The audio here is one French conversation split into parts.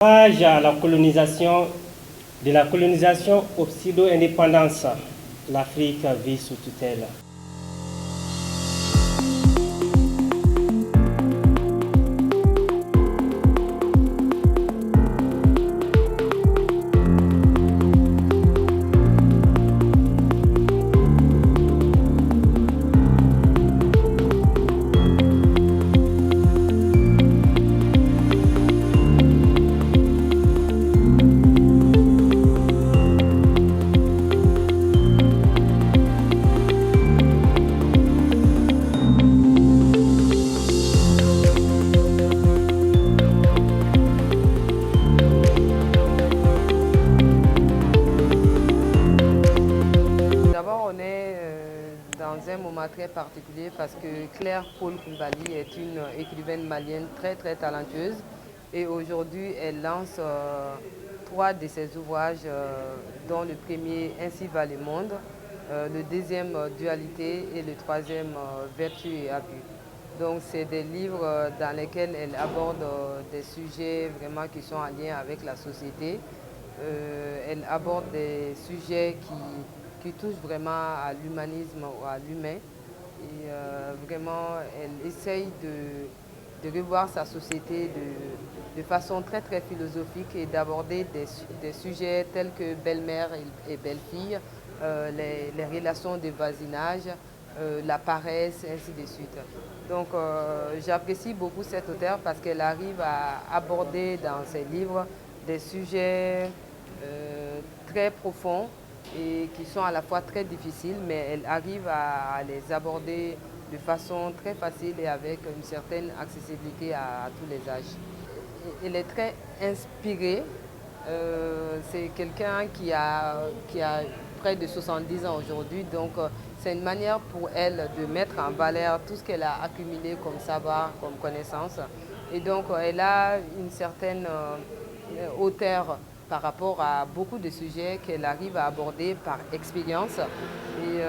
Page à la colonisation, de la colonisation aux pseudo-indépendances, l'Afrique vit sous tutelle. Dans un moment très particulier parce que Claire Paul Coulibaly est une écrivaine malienne très talentueuse et aujourd'hui elle lance 3 de ses ouvrages dont le premier Ainsi va le monde, le deuxième Dualité et le troisième Vertu et abus. Donc c'est des livres dans lesquels elle aborde des sujets vraiment qui sont en lien avec la société. Elle aborde des sujets qui touchent vraiment à l'humanisme ou à l'humain. Et vraiment, elle essaye de revoir sa société de façon très philosophique et d'aborder des sujets tels que belle-mère et belle-fille, les relations de voisinage, la paresse, et ainsi de suite. Donc j'apprécie beaucoup cette auteure parce qu'elle arrive à aborder dans ses livres des sujets très profonds et qui sont à la fois très difficiles, mais elle arrive à les aborder de façon très facile et avec une certaine accessibilité à tous les âges. Elle est très inspirée. C'est quelqu'un qui a près de 70 ans aujourd'hui, donc c'est une manière pour elle de mettre en valeur tout ce qu'elle a accumulé comme savoir, comme connaissance. Et donc elle a une certaine hauteur par rapport à beaucoup de sujets qu'elle arrive à aborder par expérience. Et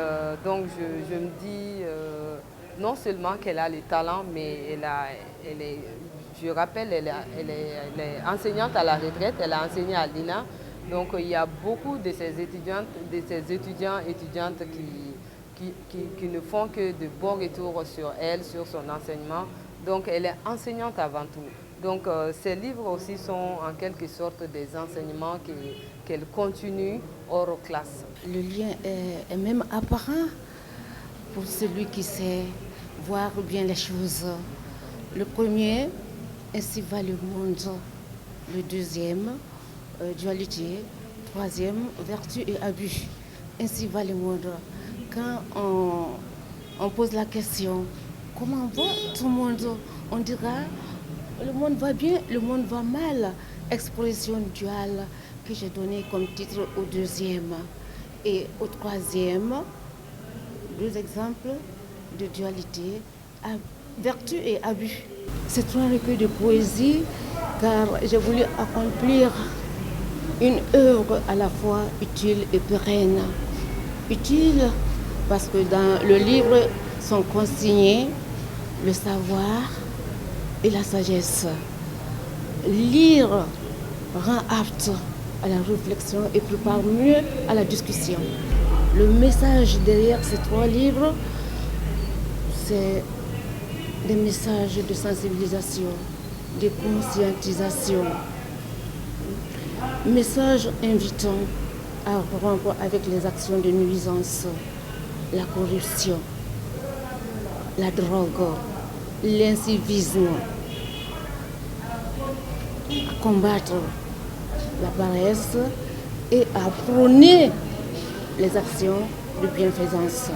donc je me dis non seulement qu'elle a les talents, mais je rappelle, elle est enseignante à la retraite, elle a enseigné à l'INA. Donc il y a beaucoup de ces étudiants et étudiantes qui ne font que de bons retours sur elle, sur son enseignement. Donc elle est enseignante avant tout. Donc ces livres aussi sont en quelque sorte des enseignements qu'elle continue hors classe. Le lien est même apparent pour celui qui sait voir bien les choses. Le premier, Ainsi va le monde. Le deuxième, Dualité. Troisième, Vertu et abus. Ainsi va le monde. Quand on pose la question, comment va tout le monde, on dira le monde va bien, le monde va mal. Expression duale que j'ai donnée comme titre au deuxième. Et au troisième, 2 exemples de dualité, vertu et abus. C'est 3 recueils de poésie car j'ai voulu accomplir une œuvre à la fois utile et pérenne. Utile parce que dans le livre sont consignés le savoir et la sagesse. Lire rend apte à la réflexion et prépare mieux à la discussion. Le message derrière ces 3 livres, c'est des messages de sensibilisation, de conscientisation, messages invitant à rompre avec les actions de nuisance, la corruption, la drogue, l'incivisme, à combattre la paresse et à prôner les actions de bienfaisance.